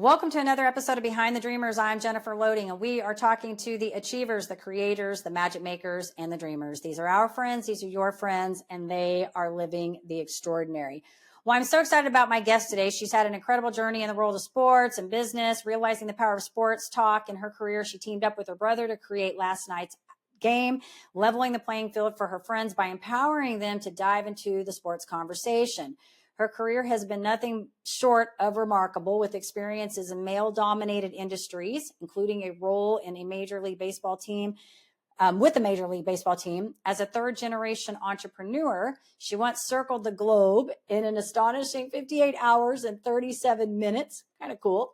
Welcome to another episode of Behind the Dreamers. I'm Jennifer Loading, and we are talking to the achievers, the creators, the magic makers, and the dreamers. These are our friends. These are your friends, and they are living the extraordinary. Well, I'm so excited about my guest today. She's had an incredible journey in the world of sports and business, realizing the power of sports talk. In her career, she teamed up with her brother to create last night's game, leveling the playing field for her friends by empowering them to dive into the sports conversation. Her career has been nothing short of remarkable, with experiences in male-dominated industries, including a role in a Major League Baseball team, with a Major League Baseball team. As a third-generation entrepreneur, she once circled the globe in an astonishing 58 hours and 37 minutes. Kind of cool.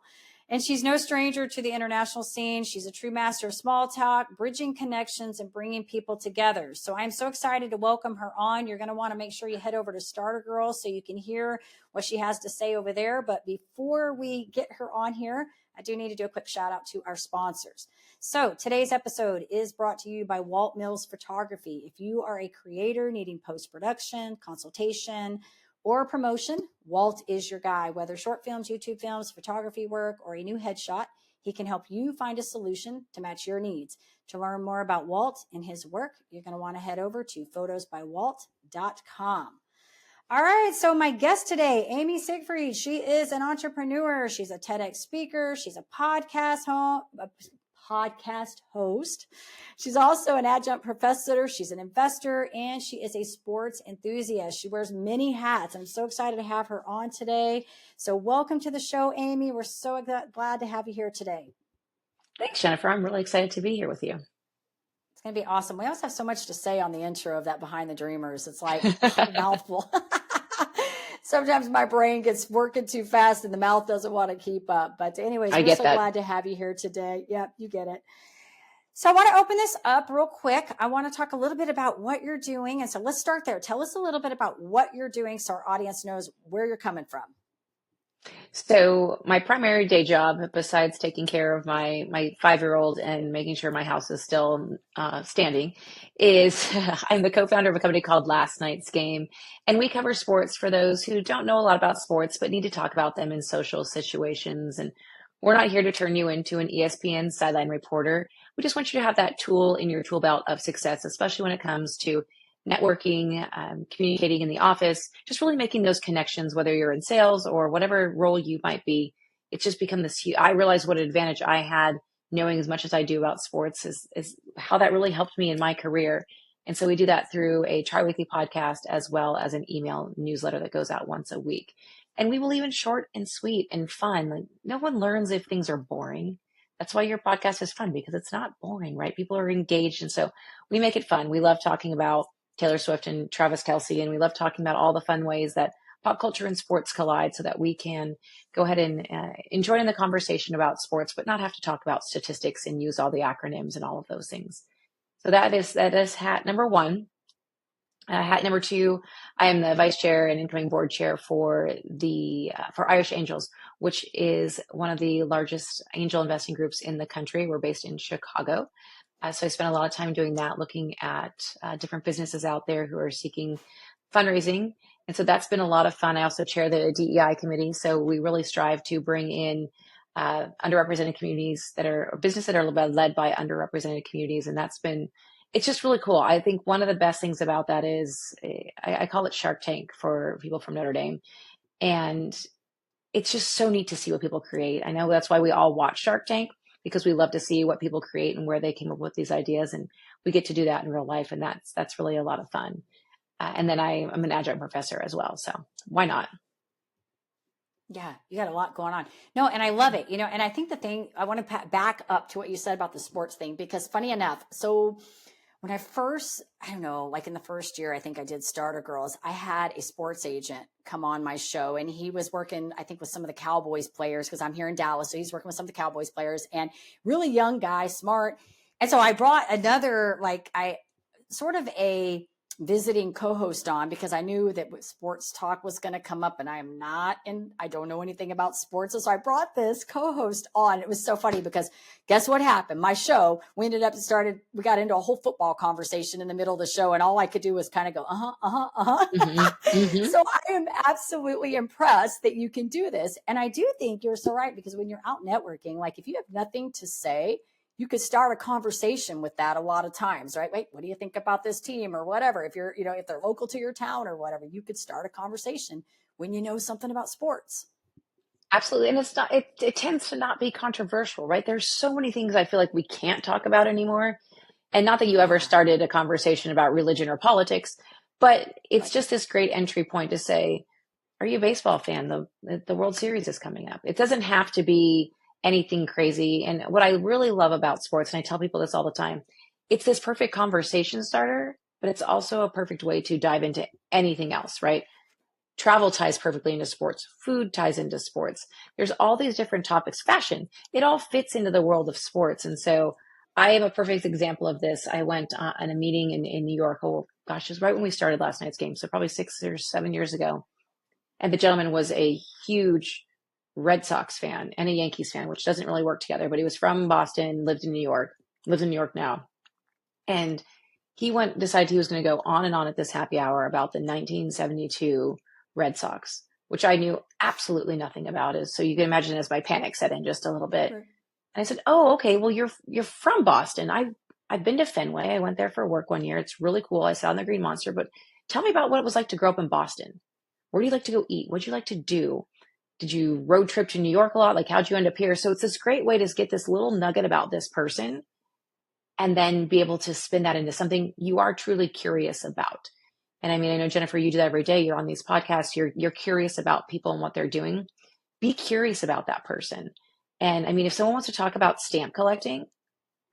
And she's no stranger to the international scene. She's a true master of small talk, bridging connections, and bringing people together. So I'm so excited to welcome her on. You're going to want to make sure you head over to Starter Girl so you can hear what she has to say over there. But before we get her on here, I do need to do a quick shout out to our sponsors. So today's episode is brought to you by Walt Mills Photography. If you are a creator needing post-production, consultation, or promotion, Walt is your guy. Whether short films, YouTube films, photography work, or a new headshot, he can help you find a solution to match your needs. To learn more about Walt and his work, you're going to want to head over to photosbywalt.com. All right, so my guest today, Amy Siegfried, she is an entrepreneur. She's a TEDx speaker. She's a podcast host. She's also an adjunct professor. She's an investor, and she is a sports enthusiast. She wears many hats. I'm so excited to have her on today. So welcome to the show, Amy. We're so glad to have you here today. Thanks, Jennifer. I'm really excited to be here with you. It's going to be awesome. We also have so much to say on the intro of that Behind the Dreamers. It's like a mouthful. Sometimes my brain gets working too fast and the mouth doesn't want to keep up. But anyways, we're so glad to have you here today. Yep, you get it. So I want to open this up real quick. I want to talk a little bit about what you're doing. And so let's start there. Tell us a little bit about what you're doing so our audience knows where you're coming from. So my primary day job, besides taking care of my 5-year-old and making sure my house is still standing, is I'm the co-founder of a company called Last Night's Game. And we cover sports for those who don't know a lot about sports, but need to talk about them in social situations. And we're not here to turn you into an ESPN sideline reporter. We just want you to have that tool in your tool belt of success, especially when it comes to networking, communicating in the office, just really making those connections, whether you're in sales or whatever role you might be. It's just become this huge, I realized what an advantage I had knowing as much as I do about sports is how that really helped me in my career. And so we do that through a tri-weekly podcast as well as an email newsletter that goes out once a week. And we believe in short and sweet and fun. Like, no one learns if things are boring. That's why your podcast is fun, because it's not boring, right? People are engaged. And so we make it fun. We love talking about Taylor Swift and Travis Kelce, and we love talking about all the fun ways that pop culture and sports collide so that we can go ahead and enjoy in the conversation about sports, but not have to talk about statistics and use all the acronyms and all of those things. So that is hat number one. Hat number two, I am the vice chair and incoming board chair for Irish Angels, which is one of the largest angel investing groups in the country. We're based in Chicago. So I spent a lot of time doing that, looking at different businesses out there who are seeking fundraising. And so that's been a lot of fun. I also chair the DEI committee. So we really strive to bring in underrepresented communities businesses that are led by underrepresented communities. And it's just really cool. I think one of the best things about that is I call it Shark Tank for people from Notre Dame. And it's just so neat to see what people create. I know that's why we all watch Shark Tank, because we love to see what people create and where they came up with these ideas. And we get to do that in real life. And that's really a lot of fun. And then I'm an adjunct professor as well. So why not? Yeah, you got a lot going on. No, and I love it, and I think the thing, I want to back up to what you said about the sports thing, because funny enough, so when I first, I don't know, like in the first year, I think I did Starter Girls, I had a sports agent come on my show, and he was working, I think, with some of the Cowboys players, because I'm here in Dallas. So he's working with some of the Cowboys players, and really young guy, smart. And so I brought another, a visiting co-host on, because I knew that sports talk was going to come up, and I don't know anything about sports. And so I brought this co-host on. It was so funny because guess what happened? My show, we got into a whole football conversation in the middle of the show, and all I could do was kind of go, Mm-hmm. Mm-hmm. So I am absolutely impressed that you can do this. And I do think you're so right, because when you're out networking, like if you have nothing to say, you could start a conversation with that a lot of times, right? Wait, what do you think about this team or whatever? If you're, if they're local to your town or whatever, you could start a conversation when you know something about sports. Absolutely. And it tends to not be controversial, right? There's so many things I feel like we can't talk about anymore. And not that you ever Yeah. started a conversation about religion or politics, but it's Right. just this great entry point to say, are you a baseball fan? The World Series is coming up. It doesn't have to be anything crazy. And what I really love about sports, and I tell people this all the time, it's this perfect conversation starter, but it's also a perfect way to dive into anything else, right? Travel ties perfectly into sports. Food ties into sports. There's all these different topics. Fashion, it all fits into the world of sports. And so I am a perfect example of this. I went on a meeting in New York. Oh gosh, it was right when we started last night's game. So probably 6 or 7 years ago. And the gentleman was a huge Red Sox fan and a Yankees fan, which doesn't really work together, but he was from Boston, lives in New York now. And decided he was going to go on and on at this happy hour about the 1972 Red Sox, which I knew absolutely nothing about. So you can imagine as my panic set in just a little bit. Right. And I said, "Oh, okay. Well, you're from Boston. I've been to Fenway. I went there for work one year. It's really cool. I sat on the Green Monster. But tell me about what it was like to grow up in Boston. Where do you like to go eat? What do you like to do? Did you road trip to New York a lot? Like, how'd you end up here?" So it's this great way to get this little nugget about this person and then be able to spin that into something you are truly curious about. And I mean, I know, Jennifer, you do that every day. You're on these podcasts. You're curious about people and what they're doing. Be curious about that person. And I mean, if someone wants to talk about stamp collecting,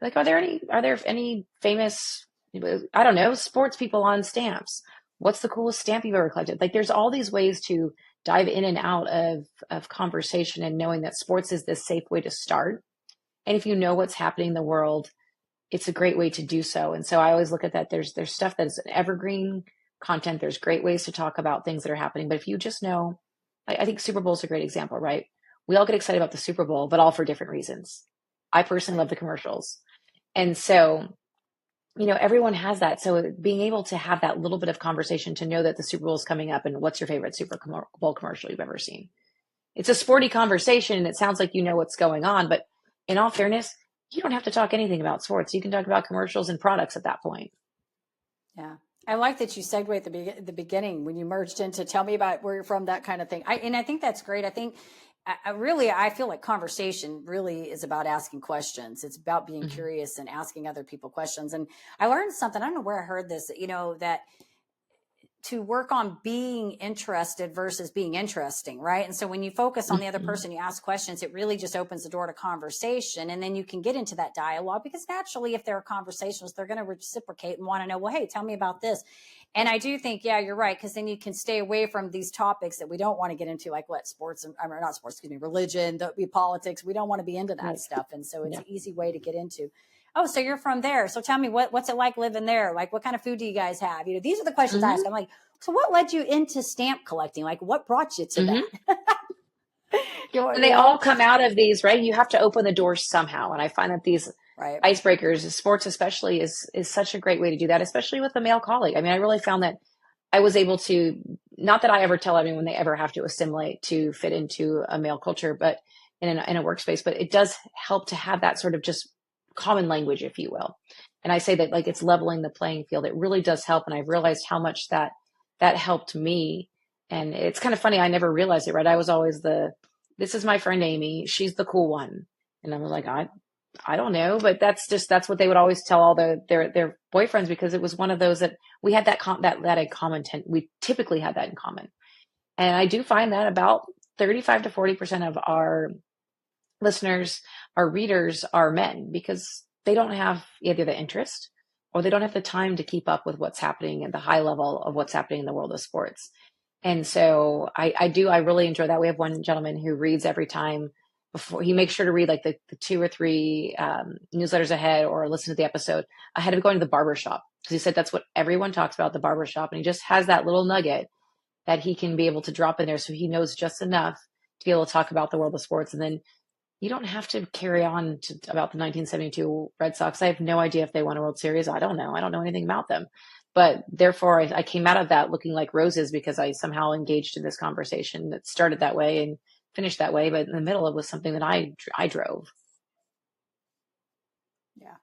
like, are there any famous, I don't know, sports people on stamps? What's the coolest stamp you've ever collected? Like, there's all these ways to dive in and out of conversation, and knowing that sports is this safe way to start. And if you know what's happening in the world, it's a great way to do so. And so I always look at that. There's stuff that's evergreen content. There's great ways to talk about things that are happening. But if you just know, I think Super Bowl is a great example, right? We all get excited about the Super Bowl, but all for different reasons. I personally love the commercials. And so, everyone has that. So being able to have that little bit of conversation to know that the Super Bowl is coming up, and what's your favorite Super Bowl commercial you've ever seen? It's a sporty conversation, and it sounds like you know what's going on. But in all fairness, you don't have to talk anything about sports. You can talk about commercials and products at that point. Yeah. I like that you segued at the beginning when you merged into tell me about where you're from, that kind of thing. I think that's great. I think I feel like conversation really is about asking questions. It's about being Mm-hmm. curious and asking other people questions. And I learned something, I don't know where I heard this, that to work on being interested versus being interesting, right? And so when you focus on the other Mm-hmm. person, you ask questions, it really just opens the door to conversation. And then you can get into that dialogue, because naturally, if there are conversations, they're going to reciprocate and want to know, well, hey, tell me about this. And I do think, yeah, you're right, because then you can stay away from these topics that we don't want to get into, like not sports, religion, politics. We don't want to be into that Right. stuff. And so it's Yeah. an easy way to get into. Oh, so you're from there. So tell me, what's it like living there? Like, what kind of food do you guys have? These are the questions I Mm-hmm. ask. I'm like, so what led you into stamp collecting? Like, what brought you to Mm-hmm. that? And they all come out of these, right? You have to open the doors somehow. And I find that these Right. icebreakers, sports especially, is such a great way to do that, especially with a male colleague. I mean, I really found that I was able to, not that I ever tell anyone they ever have to assimilate to fit into a male culture, but in a workspace, but it does help to have that sort of just common language, if you will. And I say that like it's leveling the playing field. It really does help. And I've realized how much that helped me. And it's kind of funny. I never realized it, right? I was always this is my friend Amy. She's the cool one. And I was like, I don't know, but that's what they would always tell all their boyfriends, because it was one of those that we had that in common. We typically had that in common. And I do find that about 35 to 40% of our listeners, our readers, are men, because they don't have either the interest or they don't have the time to keep up with what's happening at the high level of what's happening in the world of sports. And so I really enjoy that. We have one gentleman who reads every time. Before he makes sure to read like the 2 or 3 newsletters ahead, or listen to the episode ahead of going to the barber shop. because he said that's what everyone talks about at the barbershop. And he just has that little nugget that he can be able to drop in there. So he knows just enough to be able to talk about the world of sports. And then you don't have to carry on to about the 1972 Red Sox. I have no idea if they won a World Series. I don't know. I don't know anything about them. But therefore, I came out of that looking like roses because I somehow engaged in this conversation that started that way and finished that way. But in the middle, it was something that I drove. Yeah.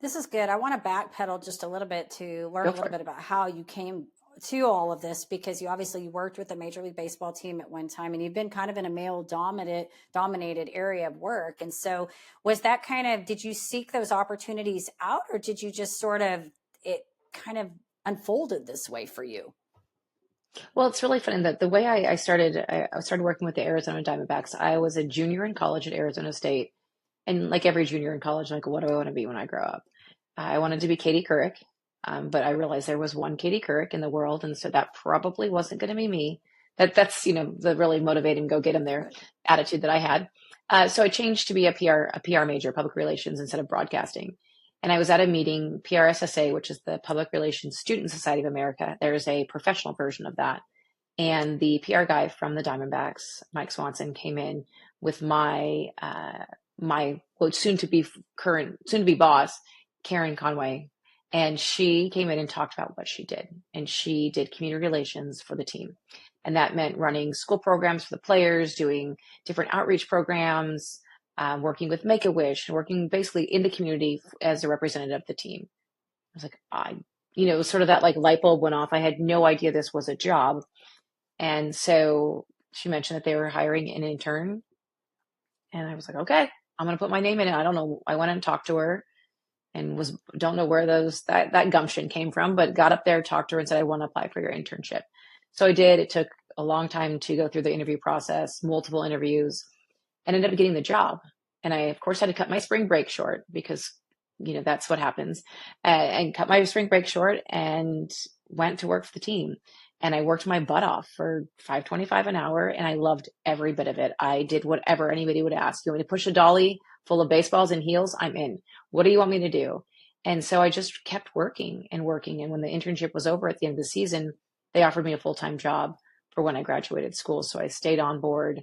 This is good. I want to backpedal just a little bit to learn a little bit about how you came to all of this, because you worked with a Major League Baseball team at one time, and you've been kind of in a male dominated area of work. And so was that did you seek those opportunities out, or did you just it kind of unfolded this way for you? Well, it's really funny that the way I started working with the Arizona Diamondbacks. I was a junior in college at Arizona State. And like every junior in college, like, what do I want to be when I grow up? I wanted to be Katie Couric, but I realized there was one Katie Couric in the world, and so that probably wasn't going to be me. That's the really motivating, go get them there attitude that I had. So I changed to be a PR major, public relations, instead of broadcasting. And I was at a meeting, PRSSA, which is the Public Relations Student Society of America. There's a professional version of that. And the PR guy from the Diamondbacks, Mike Swanson, came in with my soon to be boss, Karen Conway, and she came in and talked about what she did. And she did community relations for the team, and that meant running school programs for the players, doing different outreach programs, working with Make a Wish, working basically in the community as a representative of the team. I was like, sort of that like light bulb went off. I had no idea this was a job. And so she mentioned that they were hiring an intern. And I was like, okay, I'm going to put my name in it. I don't know. I went and talked to her and don't know where that gumption came from, but got up there, talked to her and said, I want to apply for your internship. So I did. It took a long time to go through the interview process, multiple interviews, and ended up getting the job. And I, of course, had to cut my spring break short because, that's what happens, and cut my spring break short and went to work for the team. And I worked my butt off for $5.25 an hour, and I loved every bit of it. I did whatever anybody would ask. You want me to push a dolly full of baseballs and heels? I'm in. What do you want me to do? And so I just kept working and working. And when the internship was over at the end of the season, they offered me a full-time job for when I graduated school. So I stayed on board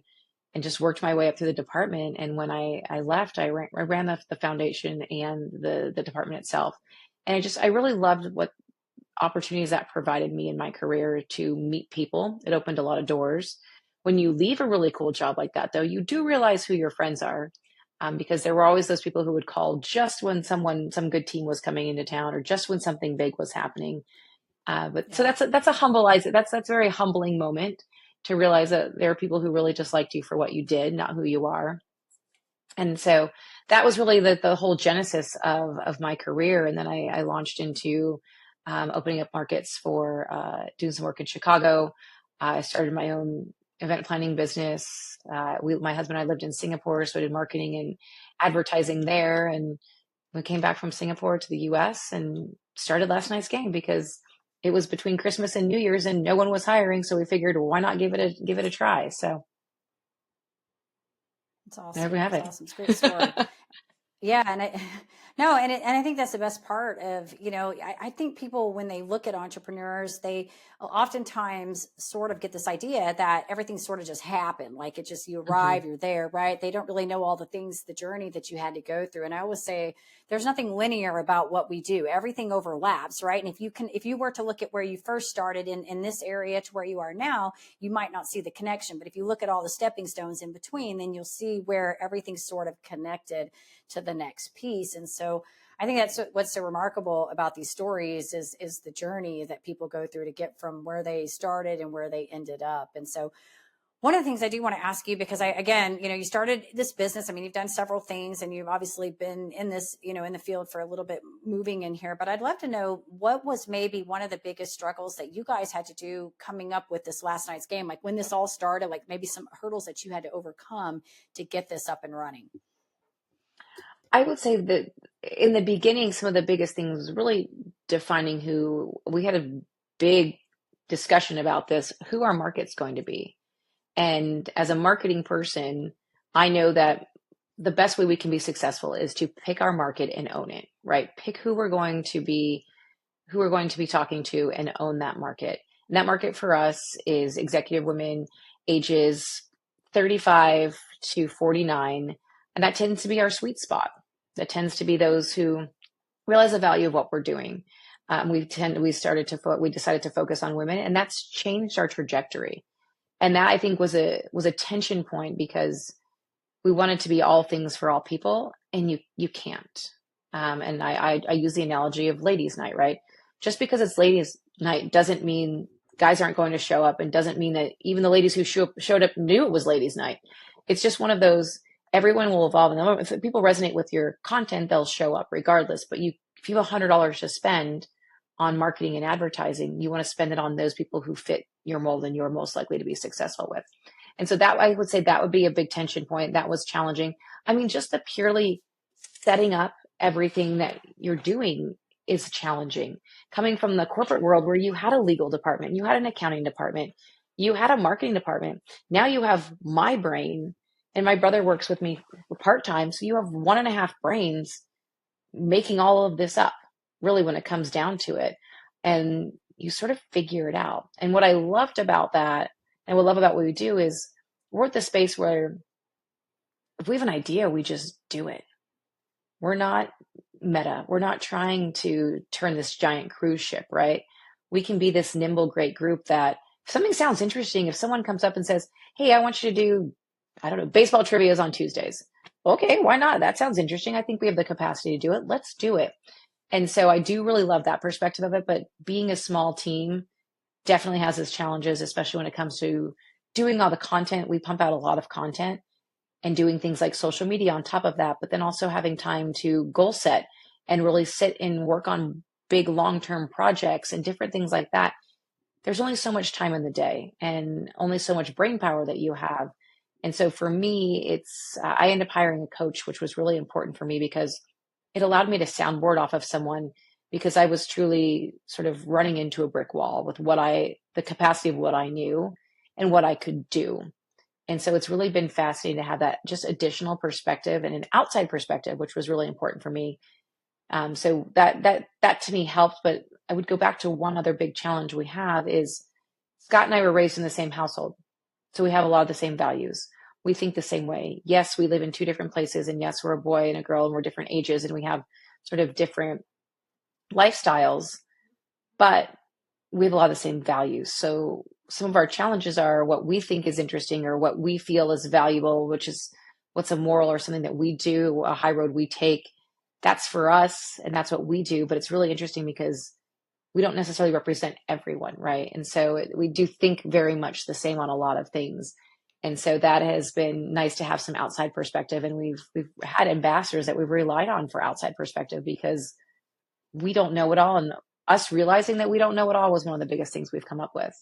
and just worked my way up through the department. And when I left, I ran the foundation and the department itself. And I really loved what opportunities that provided me in my career to meet people. It opened a lot of doors. When you leave a really cool job like that, though, you do realize who your friends are, because there were always those people who would call just when some good team was coming into town, or just when something big was happening. So that's a very humbling moment to realize that there are people who really just liked you for what you did, not who you are. And so that was really the whole genesis of my career. And then I launched into opening up markets for doing some work in Chicago. I started my own event planning business. My husband and I lived in Singapore, so I did marketing and advertising there. And we came back from Singapore to the US and started Last Night's Game because it was between Christmas and New Year's and no one was hiring. So we figured, why not give it a try? So it's awesome. There we have it. Awesome. It's a great story. Yeah. And I think that's the best part of, I think people, when they look at entrepreneurs, they oftentimes sort of get this idea that everything sort of just happened. Like it just, you arrive, you're there, right? They don't really know all the things, the journey that you had to go through. And I always say there's nothing linear about what we do. Everything overlaps, right? And if you were to look at where you first started in this area to where you are now, you might not see the connection. But if you look at all the stepping stones in between, then you'll see where everything's sort of connected to the next piece. And so I think that's what's so remarkable about these stories is the journey that people go through to get from where they started and where they ended up. And so one of the things I do want to ask you, because again, you started this business. I mean, you've done several things and you've obviously been in this, in the field for a little bit moving in here, but I'd love to know what was maybe one of the biggest struggles that you guys had to do coming up with this Last Night's Game, like when this all started, like maybe some hurdles that you had to overcome to get this up and running. I would say that in the beginning, some of the biggest things was really defining we had a big discussion about this, who our market's going to be. And as a marketing person, I know that the best way we can be successful is to pick our market and own it, right? Pick who we're going to be who we're going to be talking to and own that market. And that market for us is executive women ages 35 to 49. And that tends to be our sweet spot. That tends to be those who realize the value of what we're doing. We decided to focus on women, and that's changed our trajectory. And that, I think, was a tension point, because we wanted to be all things for all people, and you can't. And I use the analogy of ladies' night, right? Just because it's ladies' night doesn't mean guys aren't going to show up, and doesn't mean that even the ladies who showed up knew it was ladies' night. It's just one of those, everyone will evolve. And if people resonate with your content, they'll show up regardless. But if you have $100 to spend on marketing and advertising, you want to spend it on those people who fit your mold and you're most likely to be successful with. And so that, I would say, that would be a big tension point. That was challenging. I mean, just the purely setting up everything that you're doing is challenging. Coming from the corporate world where you had a legal department, you had an accounting department, you had a marketing department. Now you have my brain, and my brother works with me part-time. So you have 1.5 brains making all of this up, really, when it comes down to it. And you sort of figure it out. And what I loved about that, and what I love about what we do, is we're at the space where if we have an idea, we just do it. We're not meta. We're not trying to turn this giant cruise ship, right? We can be this nimble, great group that if something sounds interesting, if someone comes up and says, hey, I want you to do, I don't know, baseball trivias on Tuesdays. Okay, why not? That sounds interesting. I think we have the capacity to do it. Let's do it. And so I do really love that perspective of it. But being a small team definitely has its challenges, especially when it comes to doing all the content. We pump out a lot of content, and doing things like social media on top of that, but then also having time to goal set and really sit and work on big long-term projects and different things like that. There's only so much time in the day and only so much brain power that you have. And so for me, I ended up hiring a coach, which was really important for me because it allowed me to soundboard off of someone, because I was truly sort of running into a brick wall with the capacity of what I knew and what I could do. And so it's really been fascinating to have that just additional perspective and an outside perspective, which was really important for me. So that to me helped. But I would go back to one other big challenge we have is Scott and I were raised in the same household. So we have a lot of the same values. We think the same way. Yes, we live in 2 different places, and yes, we're a boy and a girl, and we're different ages, and we have sort of different lifestyles, but we have a lot of the same values. So some of our challenges are what we think is interesting or what we feel is valuable, which is what's a moral or something that we do, a high road we take. That's for us, and that's what we do. But it's really interesting because we don't necessarily represent everyone, right? And so we do think very much the same on a lot of things. And so that has been nice to have some outside perspective. And we've had ambassadors that we've relied on for outside perspective, because we don't know it all. And us realizing that we don't know it all was one of the biggest things we've come up with.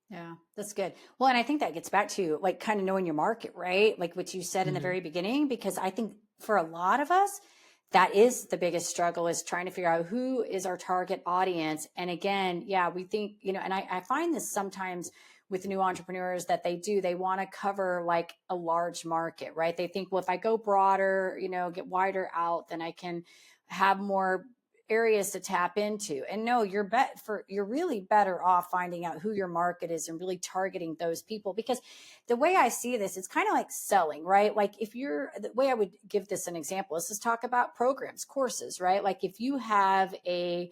Yeah, that's good. Well, and I think that gets back to like kind of knowing your market, right? Like what you said in the very beginning, because I think for a lot of us, that is the biggest struggle, is trying to figure out who is our target audience. And again, yeah, we think, and I find this sometimes with new entrepreneurs that they want to cover like a large market, right? They think, well, if I go broader, get wider out, then I can have more areas to tap into. And no, you're really better off finding out who your market is and really targeting those people. Because the way I see this, it's kind of like selling, right? Like the way I would give this an example is just talk about programs, courses, right? Like if you have a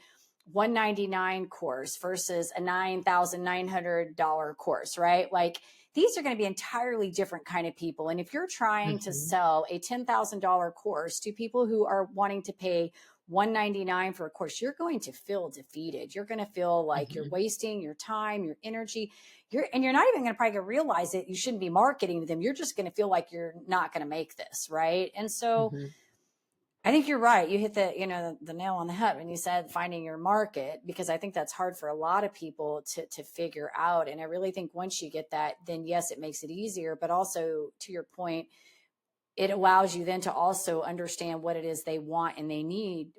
$199 course versus a $9,900 course, right? Like these are going to be entirely different kind of people. And if you're trying to sell a $10,000 course to people who are wanting to pay $199 for a course, you're going to feel defeated. You're going to feel like you're wasting your time, your energy. You're not even going to probably realize it. You shouldn't be marketing to them. You're just going to feel like you're not going to make this, right? And so I think you're right. You hit the nail on the head when you said finding your market, because I think that's hard for a lot of people to figure out. And I really think once you get that, then yes, it makes it easier. But also, to your point, it allows you then to also understand what it is they want and they need,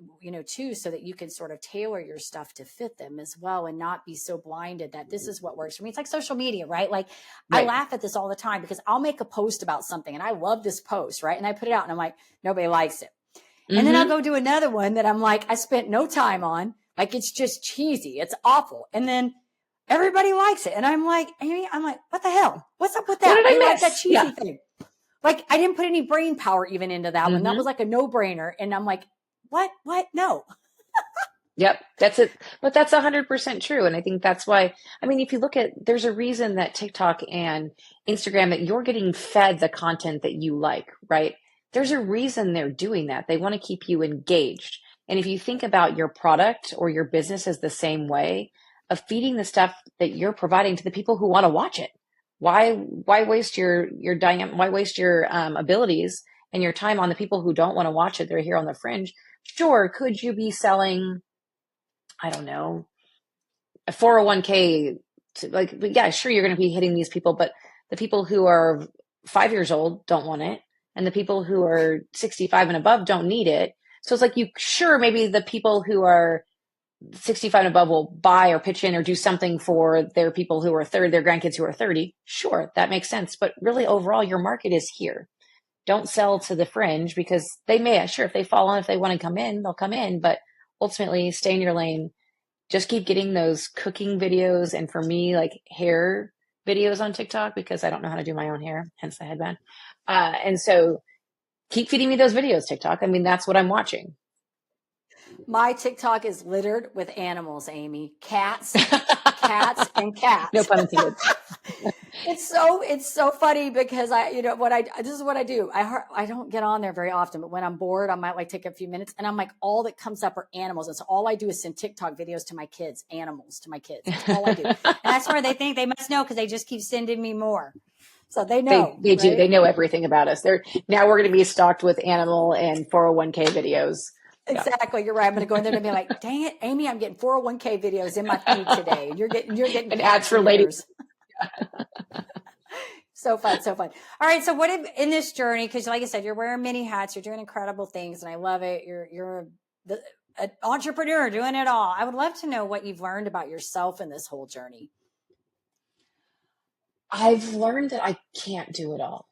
too, so that you can sort of tailor your stuff to fit them as well, and not be so blinded that this is what works for me. It's like social media, right? Like I laugh at this all the time, because I'll make a post about something and I love this post, right? And I put it out and I'm like, nobody likes it. And then I'll go do another one that I'm like, I spent no time on, Like, it's just cheesy. It's awful. And then everybody likes it. And I'm like, Amy, I'm like, what the hell? What's up with What that? did I They like that miss? cheesy Yeah. thing. Like, I didn't put any brain power even into that one. That was like a no-brainer. And I'm like, what? No. Yep, that's it. But that's 100% true. And I think that's why, I mean, if you look at, there's a reason that TikTok and Instagram, that you're getting fed the content that you like, right? There's a reason they're doing that. They want to keep you engaged. And if you think about your product or your business as the same way, of feeding the stuff that you're providing to the people who want to watch it. Why waste why waste your abilities and your time on the people who don't want to watch it? They're here on the fringe. Sure, could you be selling, I don't know, a 401k to, like, but yeah, sure, you're going to be hitting these people, but the people who are 5 years old don't want it. And the people who are 65 and above don't need it. So it's like, sure, maybe the people who are 65 and above will buy or pitch in or do something for their people who are their grandkids who are 30. Sure, that makes sense. But really, overall, your market is here. Don't sell to the fringe, because they may, sure, if they fall on, if they want to come in, they'll come in. But ultimately, stay in your lane. Just keep getting those cooking videos, and for me, like hair videos on TikTok, because I don't know how to do my own hair, hence the headband. And so keep feeding me those videos, TikTok. I mean, that's what I'm watching. My TikTok is littered with animals, Amy. Cats, cats, and cats. No pun intended. It's so funny because this is what I do. I don't get on there very often, but when I'm bored, I might like take a few minutes, and I'm like, all that comes up are animals. And so all I do is send TikTok videos to my kids, animals to my kids. That's all I do. And that's where they think they must know, because they just keep sending me more. So they know. They do. Right? They know everything about us. Now we're going to be stocked with animal and 401k videos. Exactly. You're right. I'm going to go in there and be like, dang it, Amy, I'm getting 401k videos in my feed today. And you're getting and cats ads for and ladies. So fun. All right. So what in this journey, because like I said, you're wearing many hats, you're doing incredible things, and I love it. You're an entrepreneur doing it all. I would love to know what you've learned about yourself in this whole journey. I've learned that I can't do it all.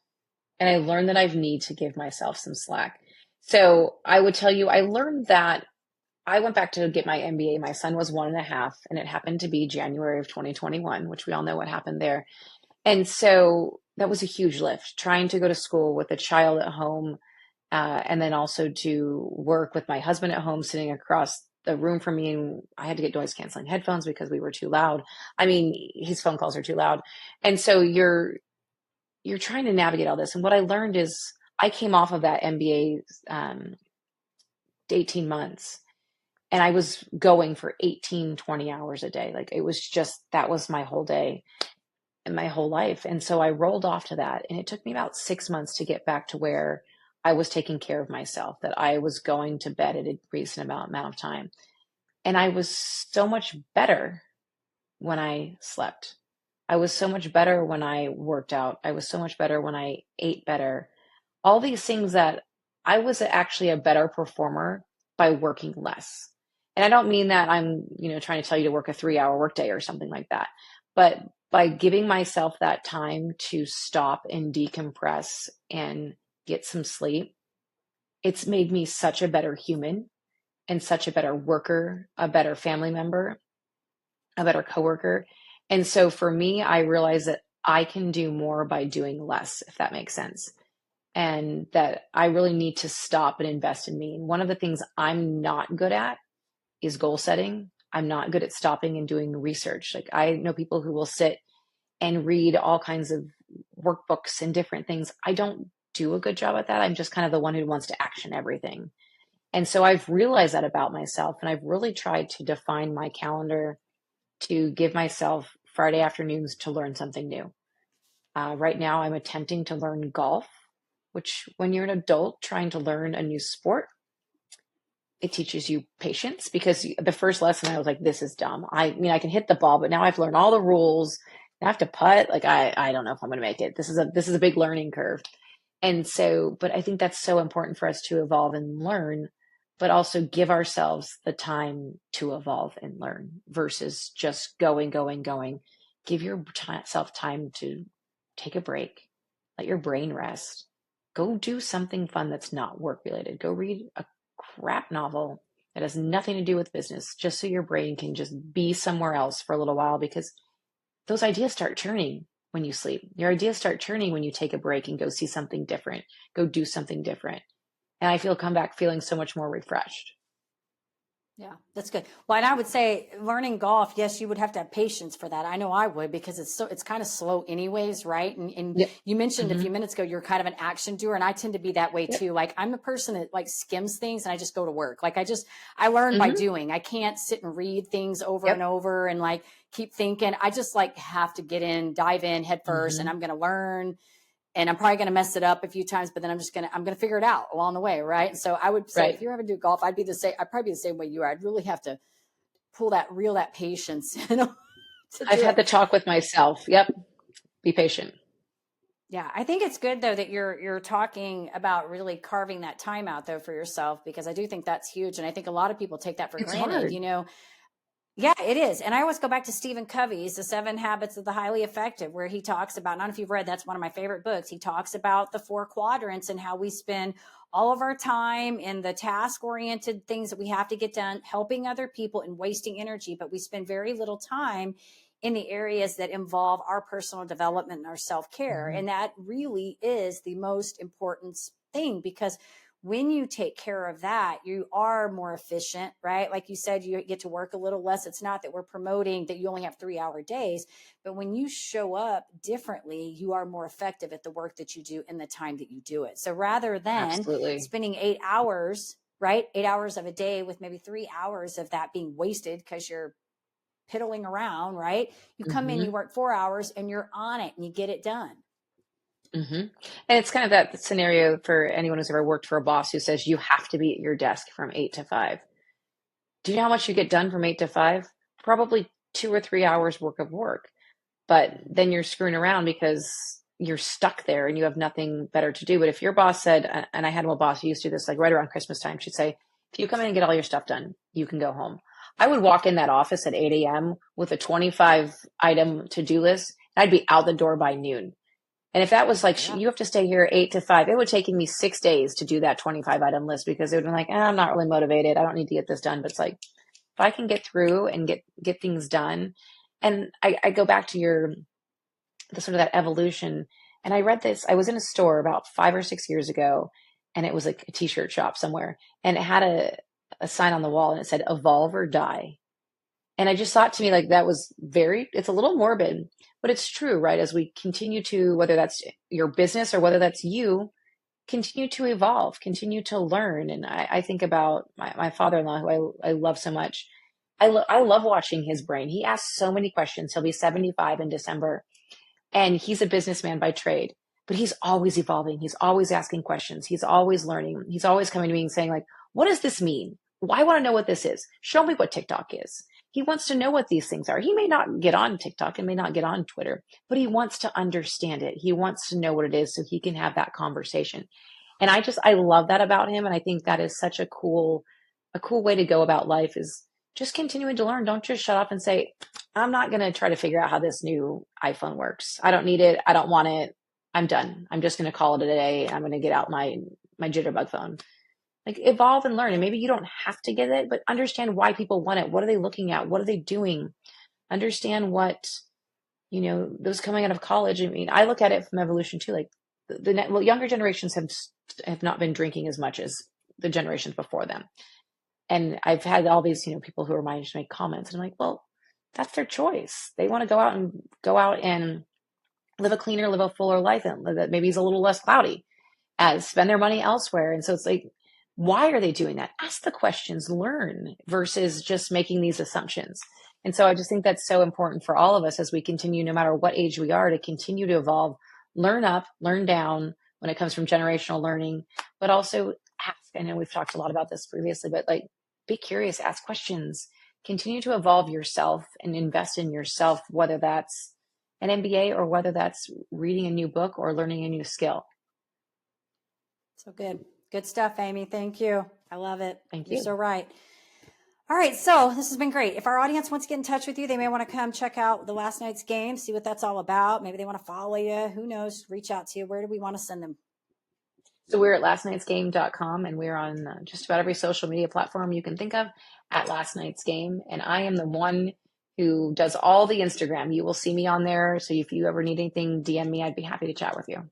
And I learned that I need to give myself some slack. So I would tell you, I learned that I went back to get my MBA. My son was 1.5, and it happened to be January of 2021, which we all know what happened there. And so that was a huge lift, trying to go to school with a child at home, and then also to work with my husband at home, sitting across the room from me. And I had to get noise canceling headphones because we were too loud. I mean, his phone calls are too loud. And so you're trying to navigate all this. And what I learned is, I came off of that MBA 18 months, and I was going for 18, 20 hours a day. Like, it was just, that was my whole day and my whole life. And so I rolled off to that. And it took me about 6 months to get back to where I was taking care of myself, that I was going to bed at a reasonable amount of time. And I was so much better when I slept. I was so much better when I worked out. I was so much better when I ate better. All these things, that I was actually a better performer by working less. And I don't mean that I'm, trying to tell you to work a 3-hour workday or something like that, but by giving myself that time to stop and decompress and get some sleep, it's made me such a better human and such a better worker, a better family member, a better coworker. And so for me, I realize that I can do more by doing less, if that makes sense. And that I really need to stop and invest in me. And one of the things I'm not good at is goal setting. I'm not good at stopping and doing research. Like, I know people who will sit and read all kinds of workbooks and different things. I don't do a good job at that. I'm just kind of the one who wants to action everything. And so I've realized that about myself, and I've really tried to define my calendar to give myself Friday afternoons to learn something new. Right now, I'm attempting to learn golf, which, when you're an adult trying to learn a new sport, it teaches you patience, because the first lesson I was like, this is dumb. I mean, I can hit the ball, but now I've learned all the rules. I have to putt. Like, I don't know if I'm going to make it. This is a big learning curve. And so, but I think that's so important for us to evolve and learn, but also give ourselves the time to evolve and learn versus just going. Give yourself time to take a break, let your brain rest, go do something fun that's not work related. Go read a crap novel that has nothing to do with business, just so your brain can just be somewhere else for a little while, because those ideas start churning when you sleep. Your ideas start churning when you take a break and go see something different, go do something different. And I feel come back feeling so much more refreshed. Yeah, that's good. Well, and I would say learning golf, yes, you would have to have patience for that. I know I would, because it's kind of slow anyways, right? And Yep. you mentioned a Mm-hmm. few minutes ago, you're kind of an action doer, and I tend to be that way Yep. too. Like, I'm a person that like skims things and I just go to work. Like, I learn by Mm-hmm. doing. I can't sit and read things over and Yep. over and like keep thinking. I just like have to get in, dive in head first, and Mm-hmm. I'm going to learn, and I'm probably going to mess it up a few times, but then I'm going to figure it out along the way. Right. And so I would say, Right. if you're ever do golf, I'd probably be the same way you are. I'd really have to reel that patience in to I've do had it. the talk with myself. Yep. Be patient. Yeah. I think it's good though that you're talking about really carving that time out though for yourself, because I do think that's huge. And I think a lot of people take that for It's granted, hard. Yeah, it is. And I always go back to Stephen Covey's The 7 Habits of the Highly Effective, where he talks about, I don't know if you've read, that's one of my favorite books. He talks about the 4 quadrants and how we spend all of our time in the task oriented things that we have to get done, helping other people and wasting energy. But we spend very little time in the areas that involve our personal development and our self care. Mm-hmm. And that really is the most important thing, because when you take care of that, you are more efficient, right? Like you said, you get to work a little less. It's not that we're promoting that you only have 3-hour days, but when you show up differently, you are more effective at the work that you do in the time that you do it. So rather than Absolutely. spending 8 hours, right? 8 hours of a day with maybe 3 hours of that being wasted because you're piddling around, right? You come in, Mm-hmm. you work 4 hours and you're on it and you get it done. Mm-hmm. And it's kind of that scenario for anyone who's ever worked for a boss who says you have to be at your desk from 8 to 5. Do you know how much you get done from 8 to 5? Probably 2 or 3 hours work of work. But then you're screwing around because you're stuck there and you have nothing better to do. But if your boss said, and I had a boss who used to do this like right around Christmas time, she'd say, if you come in and get all your stuff done, you can go home. I would walk in that office at 8 a.m. with a 25 item to-do list. And I'd be out the door by noon. And if that was like, Yeah. you have to stay here 8 to 5, it would take me 6 days to do that 25 item list, because it would be like, I'm not really motivated. I don't need to get this done. But it's like, if I can get through and get things done. And I go back to the sort of that evolution. And I read this, I was in a store about 5 or 6 years ago, and it was like a t-shirt shop somewhere. And it had a sign on the wall and it said, evolve or die. And I just thought to me, like, that was it's a little morbid, but it's true, right? As we continue to, whether that's your business or whether that's you, continue to evolve, continue to learn. And I think about my father-in-law, who I love so much. I love watching his brain. He asks so many questions. He'll be 75 in December, and he's a businessman by trade, but he's always evolving. He's always asking questions. He's always learning. He's always coming to me and saying, like, what does this mean? Well, I want to know what this is. Show me what TikTok is. He wants to know what these things are. He may not get on TikTok and may not get on Twitter, but he wants to understand it. He wants to know what it is so he can have that conversation. And I love that about him. And I think that is such a cool way to go about life, is just continuing to learn. Don't just shut up and say, I'm not going to try to figure out how this new iPhone works. I don't need it. I don't want it. I'm done. I'm just going to call it a day. I'm going to get out my jitterbug phone. Like, evolve and learn. And maybe you don't have to get it, but understand why people want it. What are they looking at? What are they doing? Understand what, those coming out of college. I mean, I look at it from evolution too. Like, well, younger generations have not been drinking as much as the generations before them. And I've had all these, people who are my age make comments, and I'm like, well, that's their choice. They want to go out and live a cleaner, live a fuller life, and that maybe is a little less cloudy, as spend their money elsewhere. And so it's like, why are they doing that? Ask the questions, learn, versus just making these assumptions. And so I just think that's so important for all of us as we continue, no matter what age we are, to continue to evolve, learn up, learn down when it comes from generational learning, but also ask. I know we've talked a lot about this previously, but like, be curious, ask questions, continue to evolve yourself and invest in yourself, whether that's an MBA or whether that's reading a new book or learning a new skill. So good. Good stuff, Amy. Thank you. I love it. Thank You're you. so right. All right. So this has been great. If our audience wants to get in touch with you, they may want to come check out the last night's game, see what that's all about. Maybe they want to follow you. Who knows? Reach out to you. Where do we want to send them? So we're at lastnightsgame.com, and we're on just about every social media platform you can think of at Last Night's Game. And I am the one who does all the Instagram. You will see me on there. So if you ever need anything, DM me. I'd be happy to chat with you.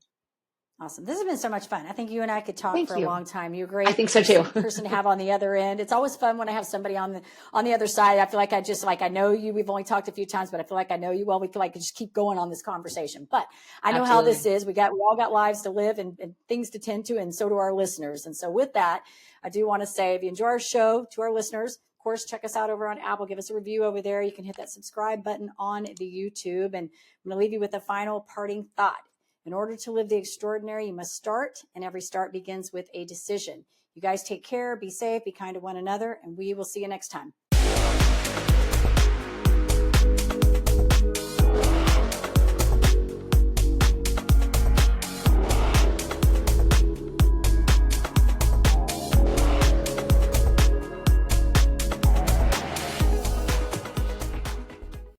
Awesome. This has been so much fun. I think you and I could talk Thank for a you. long time. You're a I great think so too. person to have on the other end. It's always fun when I have somebody on the other side. I feel like I know you. We've only talked a few times, but I feel like I know you well. We feel like we just keep going on this conversation. But I know how this is. We all got lives to live and things to tend to, and so do our listeners. And so with that, I do want to say, if you enjoy our show, to our listeners, of course, check us out over on Apple. Give us a review over there. You can hit that subscribe button on the YouTube. And I'm going to leave you with a final parting thought. In order to live the extraordinary, you must start, and every start begins with a decision. You guys take care, be safe, be kind to one another, and we will see you next time.